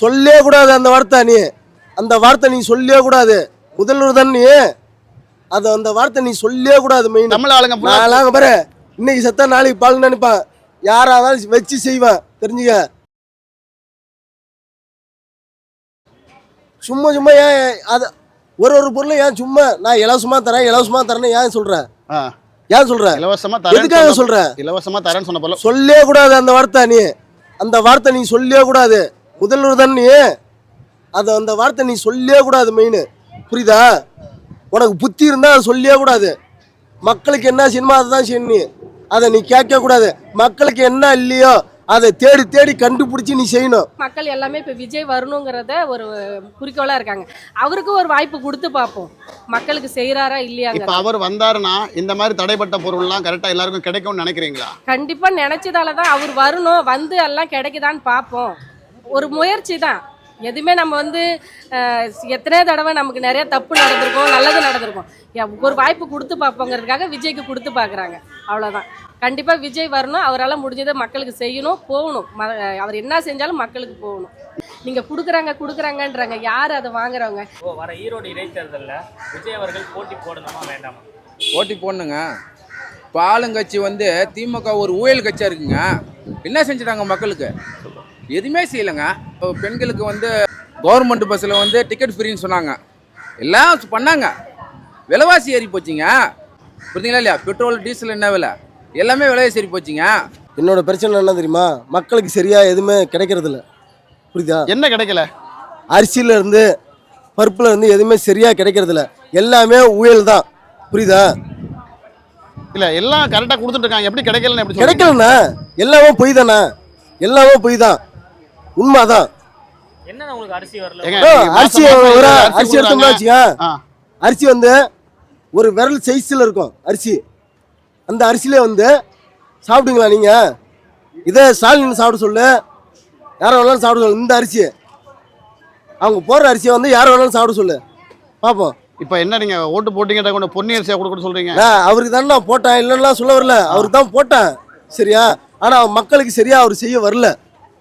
சொல்லே கூடாது அந்த வார்த்தை. அந்த வார்த்தை நீ சொல்லே கூடாது. முதல்வர் தான் நீ. அந்த வார்த்தை நீ சொல்லே கூடாது. மெயின் தமிழ் ஆளுங்க நாங்க பாரு, இன்னைக்கு செத்தா நாளைக்கு பால் நினைப்பான். யாராவது வச்சு செய்வான், தெரிஞ்சுக்க. சும்மா ஏன் அது ஒரு பொருள் ஏன் சும்மா நான் இலவசமா தரேன்னு ஏன் சொல்றேன்? ஏன் சொல்ற? இலவசமா எதுக்காக சொல்ற? இலவசமா தரேன்னு சொன்ன போல சொல்லே கூடாது அந்த வார்த்தை. அந்த வார்த்தை நீ சொல்லே கூடாது. முதல்வர் தான் நீ. அந்த வார்த்தை நீ சொல்லே கூடாது. மெயின் புரியுதா? உனக்கு புத்தி இருந்தா அதை சொல்லே கூடாது. மக்களுக்கு என்ன செய்யணுமோ அதை தான் செய்யணும். அதை நீ கேட்க கூடாது. மக்களுக்கு என்ன இல்லையோ அதை தேடி தேடி கண்டுபிடிச்சி நீ செய்யணும். மக்கள் எல்லாமே இப்போ விஜய் வரணுங்கிறத ஒரு குறிக்கோளா இருக்காங்க. அவருக்கு ஒரு வாய்ப்பு கொடுத்து பார்ப்போம், மக்களுக்கு செய்யறாரா இல்லையா. இப்ப அவர் வந்தாருன்னா இந்த மாதிரி தடைப்பட்ட பொருள்லாம் கரெக்டா எல்லாருக்கும் கிடைக்கும்னு நினைக்கிறீங்களா? கண்டிப்பா நினைச்சதால தான் அவர் வரணும். வந்து எல்லாம் கிடைக்குதான்னு பார்ப்போம். ஒரு முயற்சி தான். எதுவுமே நம்ம வந்து எத்தனை தடவை நமக்கு நிறைய தப்பு நடந்திருக்கும், நல்லது நடந்திருக்கும். ஒரு வாய்ப்பு கொடுத்து பார்ப்போங்கிறதுக்காக விஜய்க்கு கொடுத்து பார்க்குறாங்க, அவ்வளோதான். கண்டிப்பாக விஜய் வரணும். அவரால் முடிஞ்சதை மக்களுக்கு செய்யணும், போகணும். அவர் என்ன செஞ்சாலும் மக்களுக்கு போகணும். நீங்கள் கொடுக்குறாங்கன்றாங்க, யார் அதை வாங்குறவங்க? வர ஈரோடு இடைத்தேர்தலில் விஜய் அவர்கள் போட்டி போடணுமா வேண்டாமா? போட்டி போடணுங்க. இப்போ ஆளுங்கட்சி வந்து திமுக ஒரு ஊழல் கட்சியாக இருக்குங்க. என்ன செஞ்சுட்டாங்க மக்களுக்கு? எதுவுமே செய்யலைங்க. இப்போ பெண்களுக்கு வந்து கவர்மெண்ட் பஸ்ஸில் வந்து டிக்கெட் ஃப்ரீன்னு சொன்னாங்க, எல்லாம் பண்ணாங்க. விலைவாசி ஏறி போச்சுங்க, புரியுதுங்களா இல்லையா? பெட்ரோல் டீசல் என்ன விலை, எல்லாமே விலைவாசி ஏறி போச்சுங்க. என்னோட பிரச்சனை என்ன தெரியுமா? மக்களுக்கு சரியா எதுவுமே கிடைக்கிறது இல்லை. புரியுதா? என்ன கிடைக்கல? அரிசியில இருந்து பருப்புல இருந்து எதுவுமே சரியா கிடைக்கிறது இல்லை. எல்லாமே ஊழல் தான். புரியுதா? இல்ல எல்லாம் கரெக்டா கொடுத்துட்டு இருக்காங்க, எப்படி கிடைக்கலன்னு எப்படி கிடைக்கலண்ணா? எல்லாமே பொய் தானே, எல்லாமே பொய் தான், உண்மைதான். என்ன உங்களுக்கு அரிசி வரல? அரிசி எடுத்தோம்னா வச்சுக்க, அரிசி வந்து ஒரு விரல் சைஸ்ல இருக்கும் அரிசி. அந்த அரிசியிலே வந்து சாப்பிடுங்களா நீங்க? இதே ஸ்டாலின் சாப்பிட சொல்லு, யாரை வேணாலும் சாப்பிட சொல்லு. இந்த அரிசி அவங்க போடுற அரிசியை வந்து யாரை வேணாலும் சாப்பிட சொல்லு, பார்ப்போம். இப்போ என்ன நீங்க ஓட்டு போட்டீங்கன்ற கொண்டு பொன்னி அரிசியா கொடுக்க சொல்றீங்க? அவருக்கு தானே நான் போட்டேன், இல்லைன்னா சொல்ல வரல. அவருக்கு தான் போட்டேன், சரியா? ஆனால் மக்களுக்கு சரியா அவர் செய்ய வரல.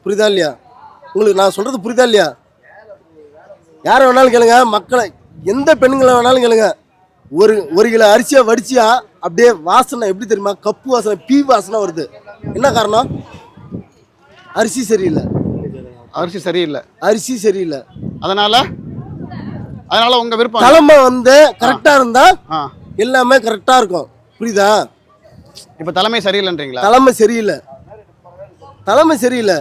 புரியுதா இல்லையா? உங்களுக்கு நான் சொல்றது புரியுதா இல்லையா? யாரை வேணாலும் கேளுங்க, மக்களை எந்த பெண்களை வேணாலும் கேளுங்க. ஒரு கிலோ அரிசியை வடிச்சியா அப்படியே வாசனை எப்படி தெரியுமா? கப்பு வாசனை, பீ வாசனை வருது. என்ன காரணம்? அரிசி சரியில்லை. அரிசி சரியில்லை. அதனால உங்க விருப்பம். தலைமை வந்து கரெக்டா இருந்தா எல்லாமே கரெக்டா இருக்கும். புரியுதா? இப்ப தலைமை சரியில்லைன்றீங்களா? தலைமை சரியில்லை.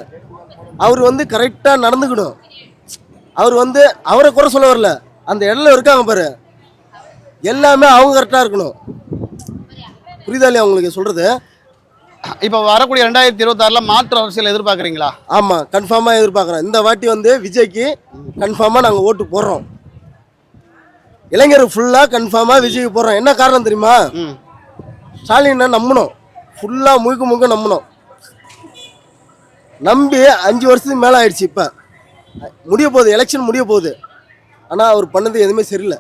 அவர் வந்து கரெக்டா நடந்துக்கணும். அவர் வந்து அவரை குறை சொல்ல வரல, அந்த இடத்துல இருக்காங்க பாரு, எல்லாமே அவங்க கரெக்டா இருக்கணும். புரியுதா இல்லையா உங்களுக்கு சொல்றது? இப்ப வரக்கூடிய 2026 மாற்று அரசியல் எதிர்பார்க்குறீங்களா? ஆமா, கன்ஃபார்மா எதிர்பார்க்குறோம். இந்த வாட்டி வந்து விஜய்க்கு கன்ஃபார்மா நாங்க ஓட்டு போடுறோம். இளைஞர் ஃபுல்லா கன்ஃபார்மா விஜய்க்கு போடுறோம். என்ன காரணம் தெரியுமா? ஸ்டாலின் நம்பணும், ஃபுல்லா முழுக்க நம்பணும். நம்பி 5 வருஷத்துக்கு மேலே ஆயிடுச்சு. இப்போ முடிய போகுது, எலெக்ஷன் முடிய போகுது. ஆனால் அவர் பண்ணது எதுவுமே சரியில்லை.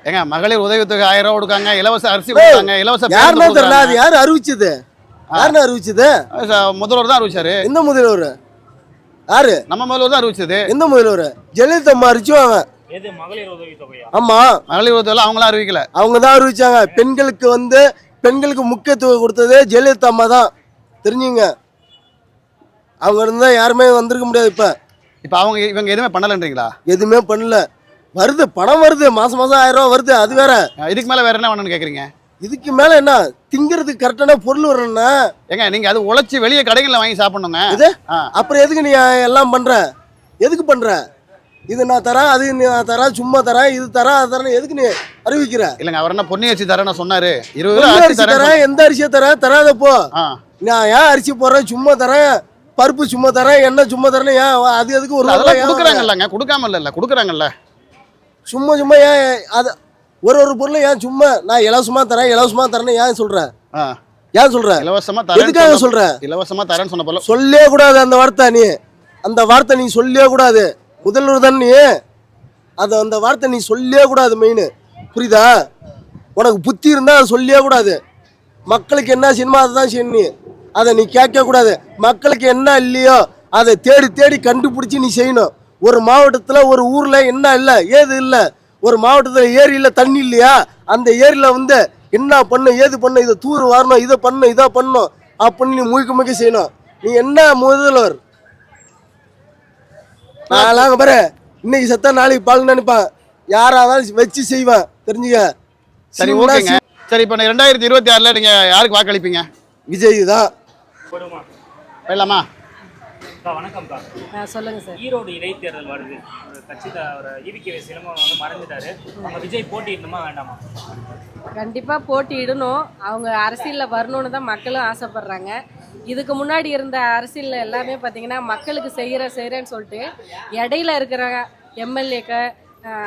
ஏங்க, மகளிர் உதவித்தொகை 1000 ரூபா கொடுக்காங்க, இலவச அரிசி கொடுக்காங்க, இலவச யாருன்னா தெரியல. அது யாரு அறிவிச்சது? முதல்வர் தான் அறிவிச்சாரு. எந்த முதல்வர்? யாரு? நம்ம முதல்வர் தான் அறிவிச்சது. எந்த முதல்வர்? ஜெயலலிதா அம்மா அறிவிச்சுவாங்க. மகளிர் உதவித்தொகையா? ஆமா, மகளிர் உதவித்தொகை அவங்களாம் அறிவிக்கல, அவங்க தான் அறிவிச்சாங்க. பெண்களுக்கு முக்கியத்துவம் கொடுத்தது ஜெயலலிதா அம்மா தான், தெரிஞ்சுங்க. அவங்க இருந்தா யாருமே வந்திருக்க முடியாது. இப்ப இவங்க எதுவுமே பண்ணலன்றீங்களா? எதுவுமே பண்ணல. வருது, பணம் வருது, மாசம் 1000 ரூபா வருது, அது வேற. இதுக்கு மேல வேற என்ன வேணும்னு கேக்குறீங்க? இதுக்கு மேல என்ன? திங்கிறதுக்கு கரெக்டான பொருள் வரணும்னா ஏங்க, நீங்க அது உழைச்சி வெளியே கடைகள்ல வாங்கி சாப்பிடணுங்க. இது அப்புறம் எதுக்கு நீ எல்லாம் பண்ற? எதுக்கு பண்ற? இது நான் தரேன், அது நான் தரேன், சும்மா தரேன், இது தரேன், அது தரேன், எதுக்கு நீ அறிவிக்கிற? இல்லங்க, அவர் என்ன பொன்னி அரிசி தரேன்னு சொன்னாரு. 20 அரிசி தரேன், எந்த அரிசியை தரேன்? தராதப்போ நான் ஏன் அரிசி போடுறேன்? சும்மா தரேன், பருப்பு சும்மா தரேன், எண்ணெய் சும்மா தரேன். ஏன் அது எதுக்கு? ஒரு கொடுக்குறாங்கல்லங்க, கொடுக்காம இல்ல, கொடுக்குறாங்கல்ல. சும்மா ஏன் அது ஒரு பொருள் ஏன் சும்மா நான் இலவசமா தரேன்னு ஏன் சொல்ற? இலவசமா எதுக்காக சொல்ற? இலவசமா தரேன்னு சொன்ன போல சொல்லே கூடாது அந்த வார்த்தை. நீ சொல்லே கூடாது. முதல்வர் தான் நீ. அந்த வார்த்தை நீ சொல்லே கூடாது. மெயின் புரியுதா? உனக்கு புத்தி இருந்தா அதை சொல்லே கூடாது. மக்களுக்கு என்ன செய்யணுமோ அதை தான் செய்யணும். அதை நீ கேட்க கூடாது. மக்களுக்கு என்ன இல்லையோ அதை தேடி தேடி கண்டுபிடிச்சி நீ செய்யணும். ஒரு மாவட்டத்தில் ஒரு ஊரில் என்ன இல்லை ஏது இல்லை, ஒரு மாவட்டத்தில் ஏரியில் தண்ணி இல்லையா, அந்த ஏரியில் வந்து என்ன பண்ணும் ஏது பண்ணும், இதை தூர் வரணும், இதை பண்ணணும், இதை பண்ணணும் அப்படின்னு நீ முழுக்க செய்யணும். நீ என்ன முதல்வர்? நான்லாம் பாரு இன்னைக்கு செத்தா நாளைக்கு பால் நினைப்பேன், யாராவது வச்சு செய்வேன் தெரிஞ்சுக்க. சரி ஓகேங்க. சரி இப்போ 2026ல் நீங்க யாருக்கு வாக்களிப்பீங்க? விஜய் தான். போடுமா? போயிடலாமா? வணக்கம்க்கா. சொல்லுங்க சார். ஈரோடு இடைத்தேர்தல் வருது. ஒரு கட்சி ஒரு ஈவிகே சிலம்பரம் வந்து மறைஞ்சிட்டாரு. அவங்க விஜய் போட்டியிடணுமா வேண்டாமா? கண்டிப்பாக போட்டியிடணும். அவங்க அரசியலில் வரணும்னு தான் மக்களும் ஆசைப்படுறாங்க. இதுக்கு முன்னாடி இருந்த அரசியலில் எல்லாமே பார்த்தீங்கன்னா மக்களுக்கு செய்கிறேன்னு சொல்லிட்டு இடையில இருக்கிற எம்எல்ஏக்கு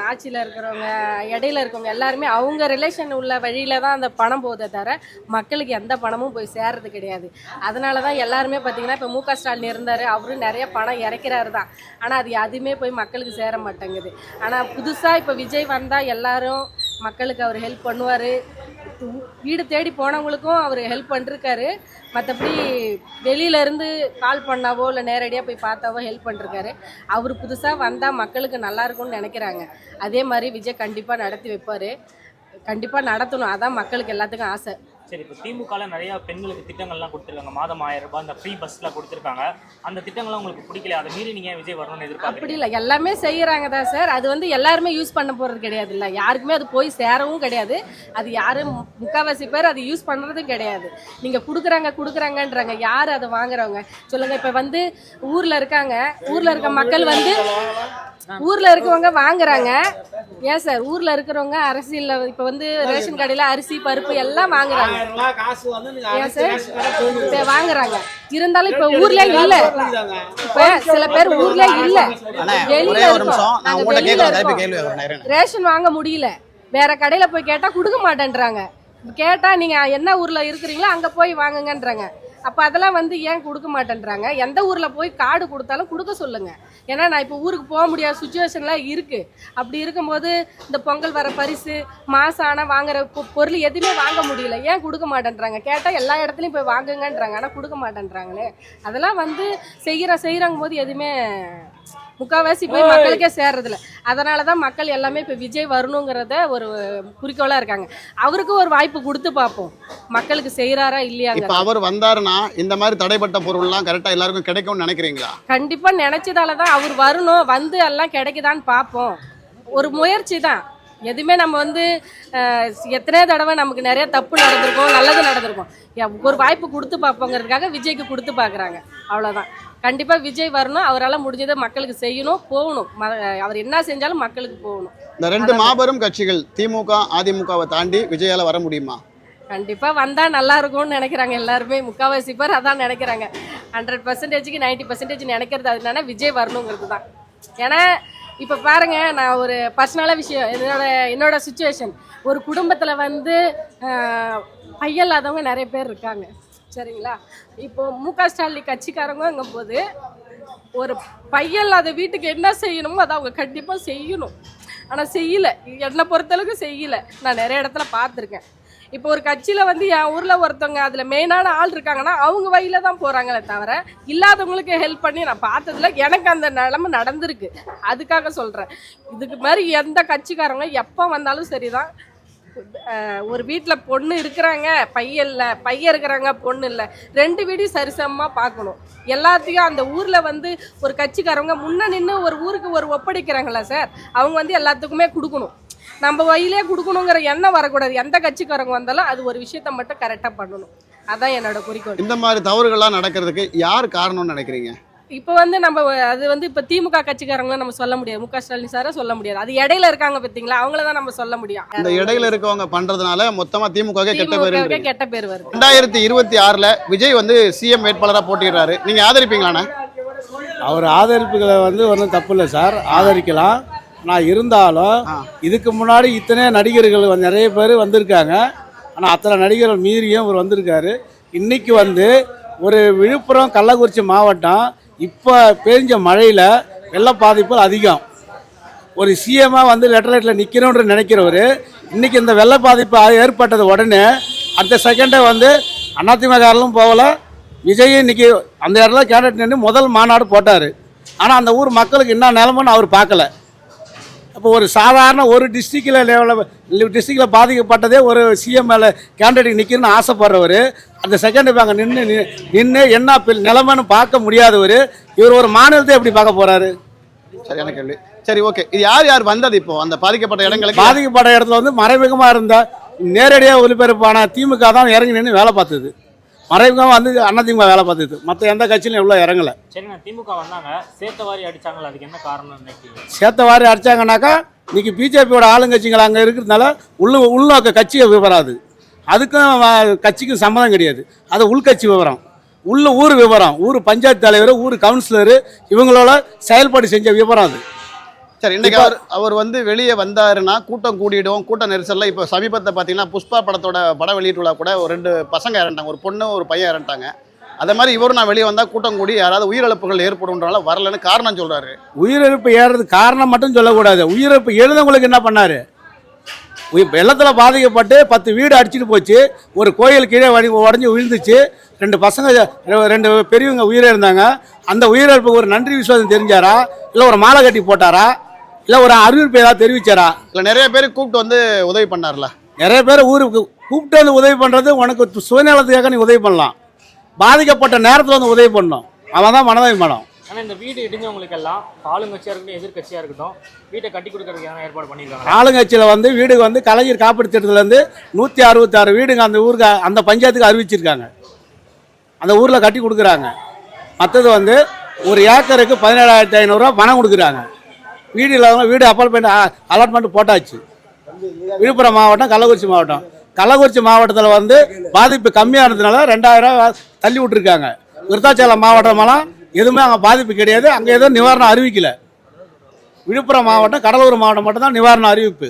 ஆட்சியில் இருக்கிறவங்க இடையில இருக்கவங்க எல்லாருமே அவங்க ரிலேஷன் உள்ள வழியில தான் அந்த பணம் போதே தவிர மக்களுக்கு எந்த பணமும் போய் சேர்றது கிடையாது. அதனால தான் எல்லாருமே பார்த்தீங்கன்னா இப்போ மு.க. ஸ்டாலின் இருந்தார், அவரும் நிறைய பணம் இறக்கிறாரு தான், ஆனால் அது எதுவுமே போய் மக்களுக்கு சேர மாட்டேங்குது. ஆனால் புதுசாக இப்போ விஜய் வந்தால் எல்லாரும் மக்களுக்கு அவர் ஹெல்ப் பண்ணுவார். வீடு தேடி போனவங்களுக்கும் அவர் ஹெல்ப் பண்ணிருக்காரு. மற்றபடி வெளியிலேருந்து கால் பண்ணாவோ இல்லை நேரடியாக போய் பார்த்தாவோ ஹெல்ப் பண்ணிருக்காரு. அவர் புதுசாக வந்தால் மக்களுக்கு நல்லா இருக்கும்னு நினைக்கிறாங்க. அதே மாதிரி விஜய் கண்டிப்பாக நடத்தி வைப்பார், கண்டிப்பாக நடத்தணும். அதான் மக்களுக்கு எல்லாத்துக்கும் ஆசை. சரி, இப்போ திமுகவில் நிறைய பெண்களுக்கு திட்டங்கள்லாம் கொடுத்துருக்காங்க. மாதம் 1000 ரூபாய் அந்த ஃப்ரீ பஸ்லாம் கொடுத்துருக்காங்க. அந்த திட்டங்கள்லாம் உங்களுக்கு பிடிக்கல, அதை மீறி நீங்கள் விஜய் வரணும்னு எதிர்பார்க்குறீங்க? அப்படி இல்லை, எல்லாமே செய்கிறாங்க தான் சார். அது வந்து எல்லாருமே யூஸ் பண்ண போகிறது கிடையாது, இல்லை யாருக்குமே அது போய் சேரவும் கிடையாது. அது யாரும் முக்கால்வாசி பேர் அது யூஸ் பண்ணுறதும் கிடையாது. நீங்கள் கொடுக்குறாங்கன்றாங்க, யார் அதை வாங்குறவங்க சொல்லுங்கள்? இப்போ வந்து ஊரில் இருக்க மக்கள் வந்து ஊரில் இருக்கவங்க வாங்குறாங்க. ஏன் சார் ஊரில் இருக்கிறவங்க அரசியலில் இப்போ வந்து ரேஷன் கடையில் அரிசி பருப்பு எல்லாம் வாங்குறாங்க. ஏன் சார் வாங்குறாங்க? இருந்தாலும் இப்போ ஊர்ல இல்ல, இப்ப சில பேர் ஊர்ல இல்ல, வெளியில இருக்கோம், ரேஷன் வாங்க முடியல, வேற கடையில போய் கேட்டா கொடுக்க மாட்டேன்றாங்க. கேட்டா நீங்க என்ன ஊர்ல இருக்கிறீங்களோ அங்க போய் வாங்குங்கன்றாங்க. அப்போ அதெல்லாம் வந்து ஏன் கொடுக்க மாட்டேன்றாங்க? எந்த ஊரில் போய் கார்டு கொடுத்தாலும் கொடுக்க சொல்லுங்கள். ஏன்னா நான் இப்போ ஊருக்கு போக முடியாத சுச்சுவேஷன்லாம் இருக்குது. அப்படி இருக்கும்போது இந்த பொங்கல் வர பரிசு மாதம் ஆனால் வாங்குற பொருள் எதுவுமே வாங்க முடியல, ஏன் கொடுக்க மாட்டேன்றாங்க? கேட்டால் எல்லா இடத்துலையும் போய் வாங்குங்கன்றாங்க, ஆனால் கொடுக்க மாட்டேன்றாங்களே. அதெல்லாம் வந்து செய்கிறாங்க போது எதுவுமே முக்கால்வாசி போய் மக்களுக்கே சேர்றதில்ல. அதனால தான் மக்கள் எல்லாமே இப்போ விஜய் வரணுங்கிறத ஒரு குறிக்கோளாக இருக்காங்க. அவருக்கு ஒரு வாய்ப்பு கொடுத்து பார்ப்போம், மக்களுக்கு செய்கிறாரா இல்லையா. இப்போ அவர் வந்தாருன்னா இந்த மாதிரி தடைப்பட்ட பொருள்லாம் கரெக்டாக எல்லாருக்கும் கிடைக்கும்னு நினைக்கிறீங்களா? கண்டிப்பாக நினச்சதால தான் அவர் வரணும், வந்து எல்லாம் கிடைக்குதான்னு பார்ப்போம். ஒரு முயற்சி தான். எதுவுமே நம்ம வந்து எத்தனை தடவை நமக்கு நிறைய தப்பு நடந்திருக்கோம், நல்லது நடந்திருக்கும். ஒரு வாய்ப்பு கொடுத்து பார்ப்போங்கிறதுக்காக விஜய்க்கு கொடுத்து பார்க்குறாங்க, அவ்வளோதான். கண்டிப்பாக விஜய் வரணும், அவரால் முடிஞ்சதை மக்களுக்கு செய்யணும், போகணும். அவர் என்ன செஞ்சாலும் மக்களுக்கு போகணும். இந்த ரெண்டு மாபெரும் கட்சிகள் திமுக அதிமுகவை தாண்டி விஜயால வர முடியுமா? கண்டிப்பாக வந்தால் நல்லா இருக்கும்னு நினைக்கிறாங்க எல்லாருமே. முக்கால்வாசி பேர் அதான் நினைக்கிறாங்க. 100%க்கு 90% நினைக்கிறது அது என்னன்னா விஜய் வரணுங்கிறது தான். ஏன்னா இப்போ பாருங்க, நான் ஒரு பர்சனலாக விஷயம், என்னோட சுச்சுவேஷன், ஒரு குடும்பத்தில் வந்து பையன் இல்லாதவங்க நிறைய பேர் இருக்காங்க, சரிங்களா? இப்போ மு.க. ஸ்டாலின் கட்சிக்காரங்கும் போது ஒரு பையன் இல்லாத வீட்டுக்கு என்ன செய்யணுமோ அதை அவங்க கண்டிப்பாக செய்யணும். ஆனால் செய்யலை, என்னை பொறுத்தளவுக்கு செய்யலை. நான் நிறைய இடத்துல பார்த்துருக்கேன். இப்போ ஒரு கட்சியில் வந்து என் ஊரில் ஒருத்தவங்க அதில் மெயினான ஆள் இருக்காங்கன்னா அவங்க வழியில தான் போகிறாங்களே தவிர இல்லாதவங்களுக்கு ஹெல்ப் பண்ணி நான் பார்த்ததில்ல. எனக்கு அந்த நிலைமை நடந்திருக்கு, அதுக்காக சொல்கிறேன். இதுக்கு மாதிரி எந்த கட்சிக்காரங்க எப்போ வந்தாலும் சரிதான். ஒரு வீட்டில் பொண்ணு இருக்கிறாங்க, பையன் இருக்கிறாங்க, பொண்ணு இல்லை, ரெண்டு வீடையும் சரிசமமாக பார்க்கணும். எல்லாத்தையும் அந்த ஊரில் வந்து ஒரு கட்சிக்காரவங்க முன்ன நின்று ஒரு ஊருக்கு ஒரு ஒப்படைக்கிறாங்களா சார், அவங்க வந்து எல்லாத்துக்குமே கொடுக்கணும். நம்ம வழியிலே கொடுக்கணுங்கிற எண்ணம் வரக்கூடாது. எந்த கட்சிக்காரங்க வந்தாலும் அது ஒரு விஷயத்த மட்டும் கரெக்டாக பண்ணணும். அதான் என்னோட குறிக்கோள். இந்த மாதிரி தவறுகள்லாம் நடக்கிறதுக்கு யார் காரணம்னு நினைக்கிறீங்க? இப்போ வந்து நம்ம அது வந்து இப்போ திமுக கட்சிக்காரங்களும் நம்ம சொல்ல முடியாது, மு.க. ஸ்டாலின் சாரை சொல்ல முடியாது. அது இடையில இருக்காங்க பார்த்தீங்களா, அவங்கள தான் நம்ம சொல்ல முடியும். இந்த இடையில இருக்கவங்க பண்றதுனால மொத்தமா திமுக கெட்ட பேர் வருது. 2026ல் விஜய் வந்து சிஎம் வேட்பாளராக போட்டிடுறாரு, நீங்க ஆதரிப்பீங்களாண்ணே? அவர் ஆதரிப்புகளை வந்து ஒன்றும் தப்பு இல்லை சார், ஆதரிக்கலாம். நான் இருந்தாலும் இதுக்கு முன்னாடி இத்தனை நடிகர்கள் நிறைய பேர் வந்திருக்காங்க, ஆனால் அத்தனை நடிகர்கள் மீறியும் அவர் வந்திருக்காரு. இன்னைக்கு வந்து ஒரு விழுப்புரம் கள்ளக்குறிச்சி மாவட்டம் இப்போ பெஞ்ச மழையில் வெள்ள பாதிப்புகள் அதிகம். ஒரு சிஎம்மாக வந்து லெட்டர் நிற்கணுன்ற நினைக்கிறவர் இன்றைக்கி இந்த வெள்ள பாதிப்பு ஏற்பட்டது உடனே அடுத்த செகண்டே வந்து அதிமுகலும் போகலை, விஜய் இன்னைக்கு அந்த இடத்துல கேண்டிடேட் நின்று முதல் மாநாடு போட்டார். ஆனால் அந்த ஊர் மக்களுக்கு என்ன நிலமைன்னு அவர் பார்க்கல. அப்போ ஒரு சாதாரண ஒரு டிஸ்ட்ரிக்டில் பாதிக்கப்பட்டதே ஒரு சிஎம் மேலே கேண்டிடேட் நிற்கணும்னு ஆசைப்படுறவர், அந்த செகண்ட் அங்கே நின்று என்ன நிலைமைன்னு பார்க்க முடியாதவர், இவர் ஒரு மாநிலத்தை எப்படி பார்க்க போகிறாரு? சரியான கேள்வி. சரி, ஓகே. இது யார் யார் வந்தது இப்போ அந்த பாதிக்கப்பட்ட இடங்களுக்கு? பாதிக்கப்பட்ட இடத்துல வந்து மறைமுகமாக இருந்த நேரடியாக ஒலிபரப்பான திமுக தான் இறங்கி நின்று வேலை பார்த்தது. மறைமுகமாக வந்து அதிமுக வேலை பார்த்தது. மற்ற எந்த கட்சியிலும் எவ்வளோ இறங்கலை. சரிங்க, திமுக வந்தாங்க, சேத்தவாரி அடிச்சாங்களா, அதுக்கு என்ன காரணம் நினைக்கிறீங்க? சேத்தவாரி அடித்தாங்கன்னாக்கா இன்னைக்கு பிஜேபியோட ஆளுங்கட்சிகள் அங்கே இருக்கிறதுனால உள்நோக்க கட்சியை விவராது. அதுக்கும் கட்சிக்கும் சம்மதம் கிடையாது. அது உள்கட்சி விவரம், ஊர் விவரம், ஊர் பஞ்சாயத்து தலைவர், ஊர் கவுன்சிலரு இவங்களோட செயல்பாடு செஞ்ச விவரம் அது. சரி, இன்னைக்கு அவர் வந்து வெளியே வந்தாருன்னா கூட்டம் கூடிடும், கூட்ட நெரிசல்ல. இப்போ சமீபத்தை பார்த்தீங்கன்னா புஷ்பா படத்தோட பட வெளியீட்டுல கூட ஒரு 2 பசங்க இறந்துட்டாங்க, ஒரு பொண்ணு ஒரு பையன் இறந்துட்டாங்க. அதே மாதிரி இவரும் நான் வெளியே வந்தால் கூட்டம் கூடி யாராவது உயிரிழப்புகள் ஏற்படும்னால வரலன்னு காரணம் சொல்றாரு. உயிரிழப்பு ஏறது காரணம் மட்டும் சொல்லக்கூடாது. உயிரிழப்பு எழுதவங்களுக்கு என்ன பண்ணாரு? வெள்ளத்தில் பாதிக்கப்பட்டு 10 வீடு அடிச்சுட்டு போச்சு, ஒரு கோயில் கீழே உடஞ்சி விழுந்துச்சு, 2 பசங்க 2 பெரியவங்க உயிரிழந்தாங்க. அந்த உயிரிழப்புக்கு ஒரு நன்றி விசுவாசம் தெரிஞ்சாரா, இல்லை ஒரு மாலை கட்டி போட்டாரா, இல்லை ஒரு அறிவிப்பு ஏதாவது தெரிவிச்சாரா? இல்லை நிறைய பேர் கூப்பிட்டு வந்து உதவி பண்ணார்ல. நிறைய பேர் ஊருக்கு கூப்பிட்டு வந்து உதவி பண்ணுறது உனக்கு சுயநலத்துக்காக நீ உதவி பண்ணலாம். பாதிக்கப்பட்ட நேரத்தில் வந்து உதவி பண்ணணும், அவன் தான் மனதாபிமானம். ஆனால் இந்த வீடு இடிஞ்சவங்களுக்கு எல்லாம் ஆளுங்கட்சியாக இருக்கட்டும் எதிர்கட்சியாக இருக்கட்டும் வீட்டை கட்டி கொடுக்கறதுக்கான ஏற்பாடு பண்ணியிருக்காங்க. ஆளுங்கட்சியில் வந்து வீடு வந்து கலைஞர் காப்பீடு திட்டத்துலேருந்து 166 வீடுங்க அந்த ஊருக்கு அந்த பஞ்சாயத்துக்கு அறிவிச்சிருக்காங்க. அந்த ஊரில் கட்டி கொடுக்குறாங்க. மற்றது வந்து ஒரு ஏக்கருக்கு 17,500 பணம் கொடுக்குறாங்க. வீடு இல்லாதவங்க வீடு அலாட்மெண்ட் போட்டாச்சு. விழுப்புரம் மாவட்டம், கள்ளக்குறிச்சி மாவட்டத்தில் வந்து பாதிப்பு கம்மியானதுனால 2,000 தள்ளி விட்டுருக்காங்க. விருத்தாச்சலம் மாவட்டமெல்லாம் எதுவுமே அங்கே பாதிப்பு கிடையாது, அங்கே எதுவும் நிவாரணம் அறிவிக்கல. விழுப்புரம் மாவட்டம், கடலூர் மாவட்டம் மட்டும் தான் நிவாரணம் அறிவிப்பு.